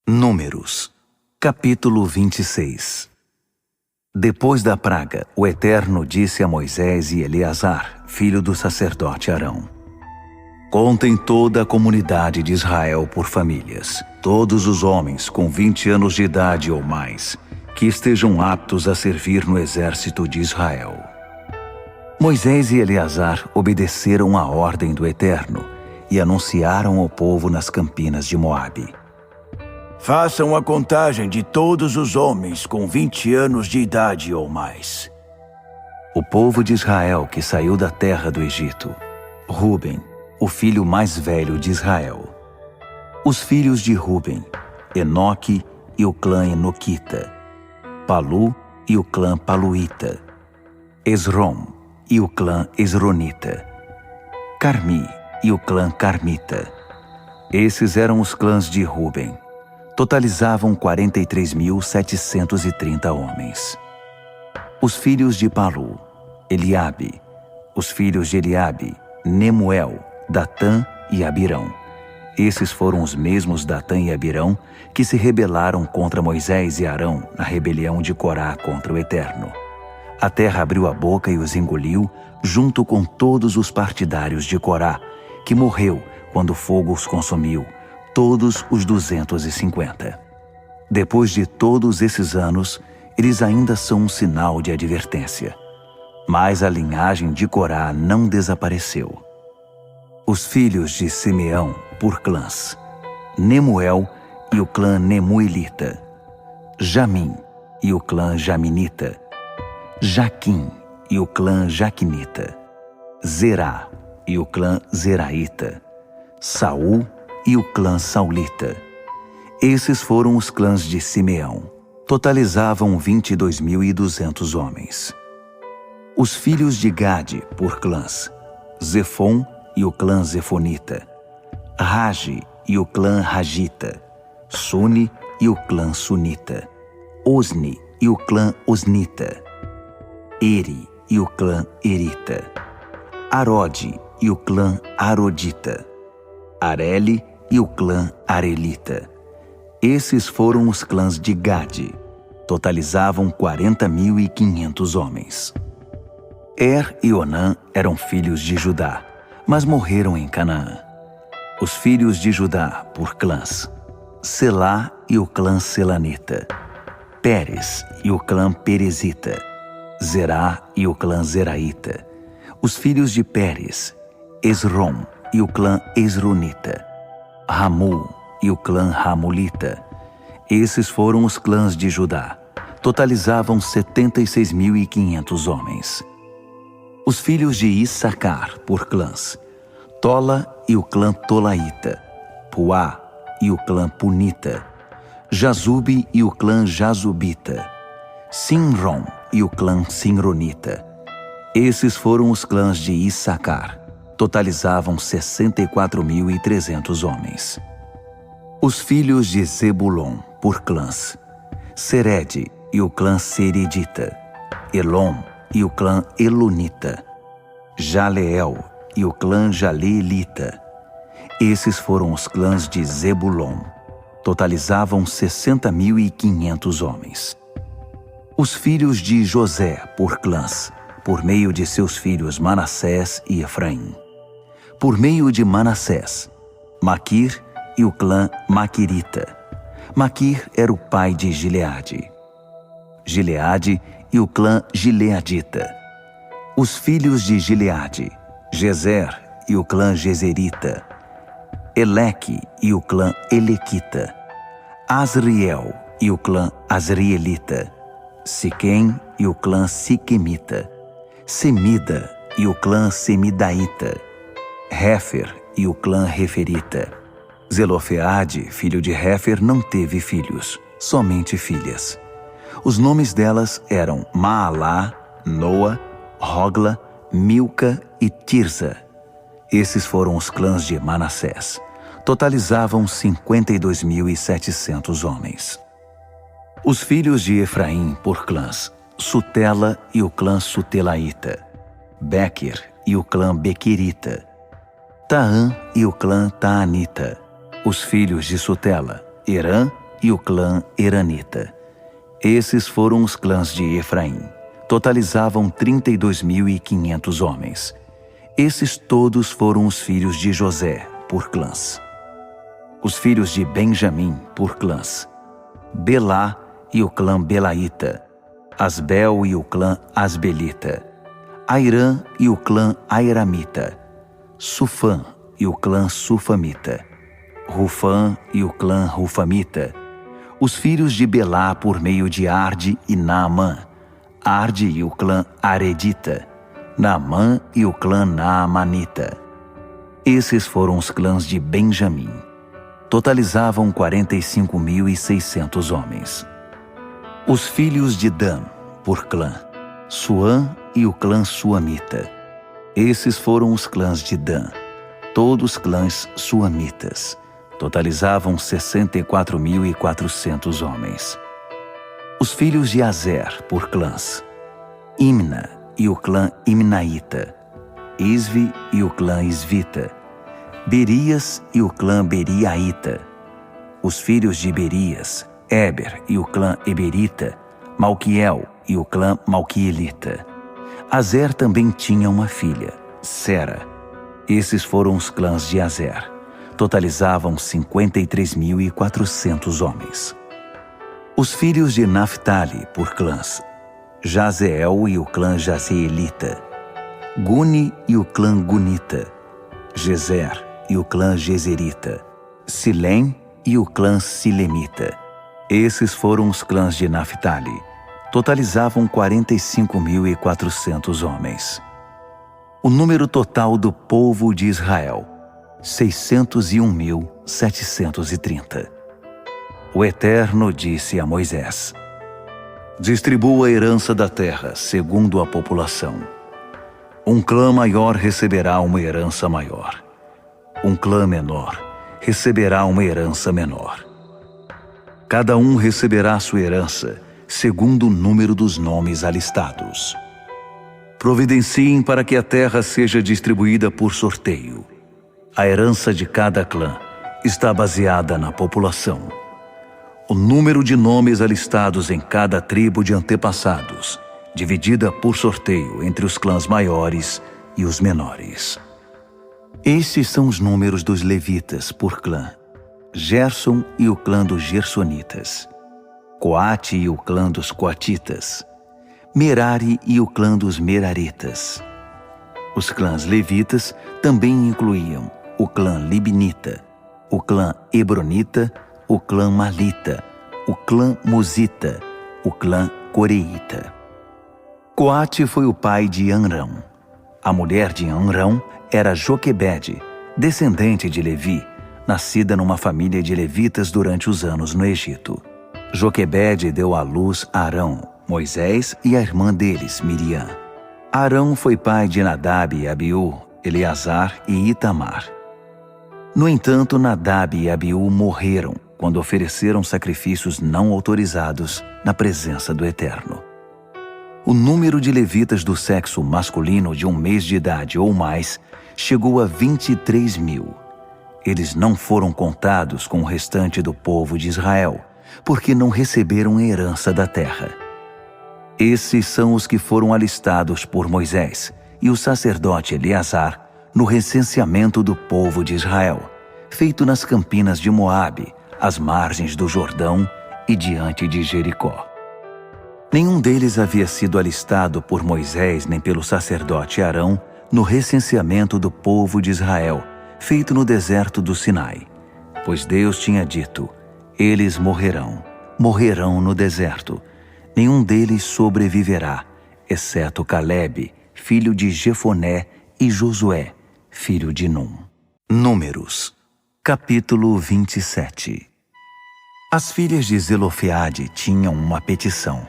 Números, capítulo 26. Depois da praga, o Eterno disse a Moisés e Eleazar, filho do sacerdote Arão: Contem toda a comunidade de Israel por famílias, todos os homens com 20 anos de idade ou mais, que estejam aptos a servir no exército de Israel. Moisés e Eleazar obedeceram à ordem do Eterno e anunciaram ao povo nas campinas de Moabe: Façam a contagem de todos os homens com 20 anos de idade ou mais. O povo de Israel que saiu da terra do Egito: Ruben, o filho mais velho de Israel. Os filhos de Ruben: Enoque e o clã Enoquita, Palu e o clã Paluíta, Esrom e o clã Esronita, Carmi e o clã Carmita. Esses eram os clãs de Ruben. Totalizavam 43.730 homens. Os filhos de Palu: Eliabe. Os filhos de Eliabe: Nemuel, Datã e Abirão. Esses foram os mesmos Datã e Abirão que se rebelaram contra Moisés e Arão na rebelião de Corá contra o Eterno. A terra abriu a boca e os engoliu, junto com todos os partidários de Corá, que morreu quando o fogo os consumiu, todos os 250. Depois de todos esses anos, eles ainda são um sinal de advertência. Mas a linhagem de Corá não desapareceu. Os filhos de Simeão, por clãs: Nemuel e o clã Nemuelita, Jamim e o clã Jaminita, Jaquim e o clã Jaquinita, Zerá e o clã Zeraíta, Saul e o clã Saulita. Esses foram os clãs de Simeão. Totalizavam 22.200 homens. Os filhos de Gade, por clãs: Zefon e o clã Zefonita, Rage e o clã Ragita, Suni e o clã Sunita, Osni e o clã Osnita, Eri e o clã Erita, Arode e o clã Arodita, Areli e o clã Arelita. Esses foram os clãs de Gade. Totalizavam 40.500 homens. Er e Onã eram filhos de Judá, mas morreram em Canaã. Os filhos de Judá, por clãs: Selá e o clã Selanita, Pérez e o clã Perezita, Zerá e o clã Zeraíta. Os filhos de Pérez: Esrom e o clã Esronita, Ramul e o clã Ramulita. Esses foram os clãs de Judá. Totalizavam 76.500 homens. Os filhos de Issacar, por clãs: Tola e o clã Tolaíta, Puá e o clã Punita, Jazube e o clã Jazubita, Sinrom e o clã Sinronita. Esses foram os clãs de Issacar. Totalizavam 64.300 homens. Os filhos de Zebulon, por clãs: Sered e o clã Seredita, Elom e o clã Elonita, Jaleel e o clã Jaleelita. Esses foram os clãs de Zebulon. Totalizavam 60.500 homens. Os filhos de José, por clãs, por meio de seus filhos Manassés e Efraim. Por meio de Manassés: Maquir e o clã Maquirita. Maquir era o pai de Gileade. Gileade e o clã Gileadita. Os filhos de Gileade: Gezer e o clã Gezerita, Eleque e o clã Elequita, Asriel e o clã Asrielita, Siquém e o clã Siquemita, Semida e o clã Semidaíta, Réfer e o clã Referita. Zelofeade, filho de Réfer, não teve filhos, somente filhas. Os nomes delas eram Maalá, Noa, Rogla, Milca e Tirza. Esses foram os clãs de Manassés. Totalizavam 52.700 homens. Os filhos de Efraim, por clãs: Sutela e o clã Sutelaíta, Bequer e o clã Bequerita, Taã e o clã Taanita, Os filhos de Sutela, Herã e o clã Heranita. Esses foram os clãs de Efraim. Totalizavam 32.500 homens. Esses todos foram os filhos de José, por clãs. Os filhos de Benjamim, por clãs. Belá e o clã Belaíta. Asbel e o clã Asbelita. Airã e o clã Airamita. Sufã e o clã Sufamita. Rufã e o clã Rufamita. Os filhos de Belá por meio de Arde e Naamã. Arde e o clã Aredita. Naamã e o clã Naamanita. Esses foram os clãs de Benjamim. Totalizavam 45.600 homens. Os filhos de Dan, por clã. Suã e o clã Suamita. Esses foram os clãs de Dan, todos clãs suamitas. Totalizavam 64.400 homens. Os filhos de Azer, por clãs. Imna e o clã Imnaíta. Isvi e o clã Isvita. Berias e o clã Beriaíta. Os filhos de Berias, Eber e o clã Eberita. Malquiel e o clã Malquielita. Azer também tinha uma filha, Sera. Esses foram os clãs de Azer. Totalizavam 53.400 homens. Os filhos de Naphtali, por clãs. Jazeel e o clã Jazeelita. Guni e o clã Gunita. Gezer e o clã Gezerita. Silém e o clã Silemita. Esses foram os clãs de Naphtali. Totalizavam 45.400 homens. O número total do povo de Israel, 601.730. O Eterno disse a Moisés: distribua a herança da terra segundo a população. Um clã maior receberá uma herança maior. Um clã menor receberá uma herança menor. Cada um receberá sua herança segundo o número dos nomes alistados. Providenciem para que a terra seja distribuída por sorteio. A herança de cada clã está baseada na população. O número de nomes alistados em cada tribo de antepassados, dividida por sorteio entre os clãs maiores e os menores. Estes são os números dos levitas por clã: Gerson e o clã dos Gersonitas, Coate e o clã dos Coatitas, Merari e o clã dos Meraritas. Os clãs levitas também incluíam o clã Libnita, o clã Hebronita, o clã Malita, o clã Musita, o clã Coreita. Coate foi o pai de Amrão. A mulher de Amrão era Joquebede, descendente de Levi, nascida numa família de levitas durante os anos no Egito. Joquebede deu à luz a Arão, Moisés e a irmã deles, Miriam. Arão foi pai de Nadab e Abiú, Eleazar e Itamar. No entanto, Nadab e Abiú morreram quando ofereceram sacrifícios não autorizados na presença do Eterno. O número de levitas do sexo masculino de 1 mês de idade ou mais chegou a 23.000. Eles não foram contados com o restante do povo de Israel, porque não receberam a herança da terra. Esses são os que foram alistados por Moisés e o sacerdote Eleazar no recenseamento do povo de Israel, feito nas campinas de Moabe, às margens do Jordão e diante de Jericó. Nenhum deles havia sido alistado por Moisés nem pelo sacerdote Arão no recenseamento do povo de Israel, feito no deserto do Sinai, pois Deus tinha dito: eles morrerão no deserto. Nenhum deles sobreviverá, exceto Calebe, filho de Jefoné, e Josué, filho de Num. Números, capítulo 27. As filhas de Zelofeade tinham uma petição.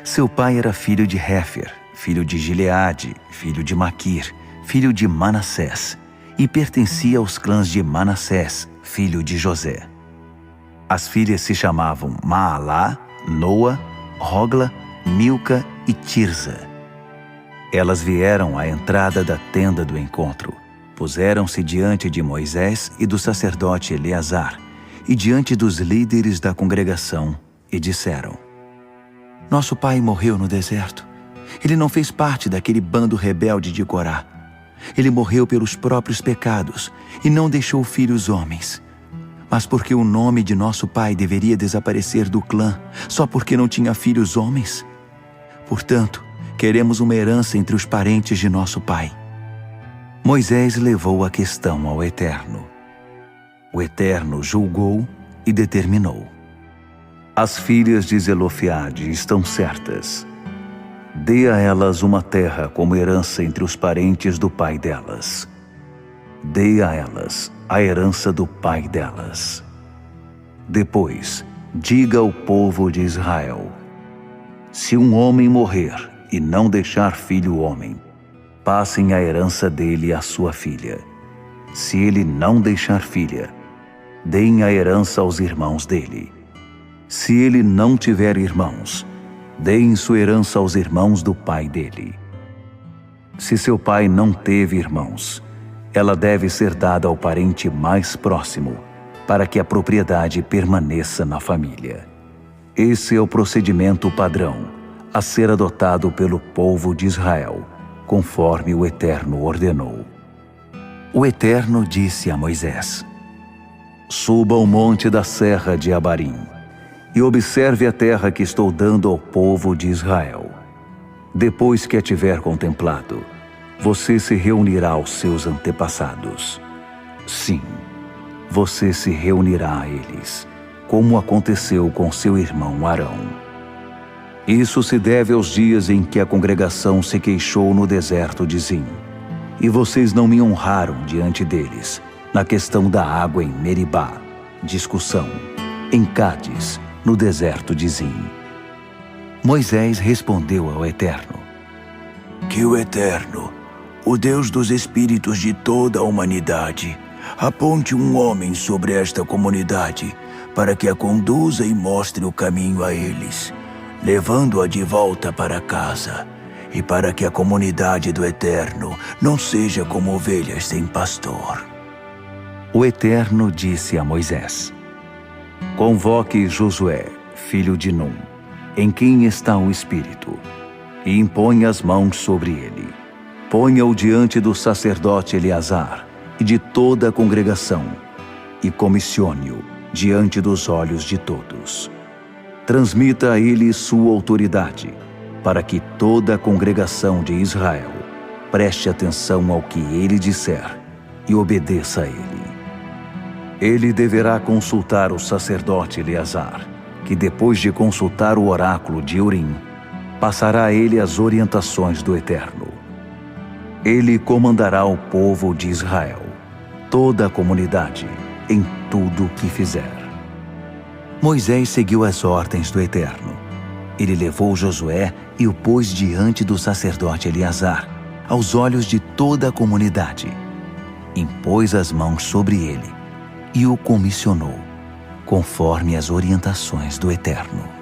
Seu pai era filho de Réfer, filho de Gileade, filho de Maquir, filho de Manassés, e pertencia aos clãs de Manassés, filho de José. As filhas se chamavam Maalá, Noa, Rogla, Milca e Tirza. Elas vieram à entrada da tenda do encontro, puseram-se diante de Moisés e do sacerdote Eleazar e diante dos líderes da congregação e disseram: Nosso pai morreu no deserto. Ele não fez parte daquele bando rebelde de Corá. Ele morreu pelos próprios pecados e não deixou filhos homens. Mas porque o nome de nosso pai deveria desaparecer do clã só porque não tinha filhos homens? Portanto, queremos uma herança entre os parentes de nosso pai. Moisés levou a questão ao Eterno. O Eterno julgou e determinou: As filhas de Zelofeade estão certas. Dê a elas uma terra como herança entre os parentes do pai delas. Dê a elas a herança do pai delas. Depois, diga ao povo de Israel: Se um homem morrer e não deixar filho homem, passem a herança dele à sua filha. Se ele não deixar filha, deem a herança aos irmãos dele. Se ele não tiver irmãos, deem sua herança aos irmãos do pai dele. Se seu pai não teve irmãos, ela deve ser dada ao parente mais próximo, para que a propriedade permaneça na família. Esse é o procedimento padrão a ser adotado pelo povo de Israel, conforme o Eterno ordenou. O Eterno disse a Moisés: Suba ao monte da serra de Abarim e observe a terra que estou dando ao povo de Israel. Depois que a tiver contemplado, você se reunirá aos seus antepassados. Sim, você se reunirá a eles, como aconteceu com seu irmão Arão. Isso se deve aos dias em que a congregação se queixou no deserto de Zim, e vocês não me honraram diante deles, na questão da água em Meribá, discussão, em Cádiz, no deserto de Zim. Moisés respondeu ao Eterno: Que o Eterno, o Deus dos espíritos de toda a humanidade, aponte um homem sobre esta comunidade, para que a conduza e mostre o caminho a eles, levando-a de volta para casa, e para que a comunidade do Eterno não seja como ovelhas sem pastor. O Eterno disse a Moisés: Convoque Josué, filho de Num, em quem está o Espírito, e imponha as mãos sobre ele. Ponha-o diante do sacerdote Eleazar e de toda a congregação, e comissione-o diante dos olhos de todos. Transmita a ele sua autoridade, para que toda a congregação de Israel preste atenção ao que ele disser e obedeça a ele. Ele deverá consultar o sacerdote Eleazar, que depois de consultar o oráculo de Urim, passará a ele as orientações do Eterno. Ele comandará o povo de Israel, toda a comunidade, em tudo o que fizer. Moisés seguiu as ordens do Eterno. Ele levou Josué e o pôs diante do sacerdote Eleazar, aos olhos de toda a comunidade. Impôs as mãos sobre ele e o comissionou, conforme as orientações do Eterno.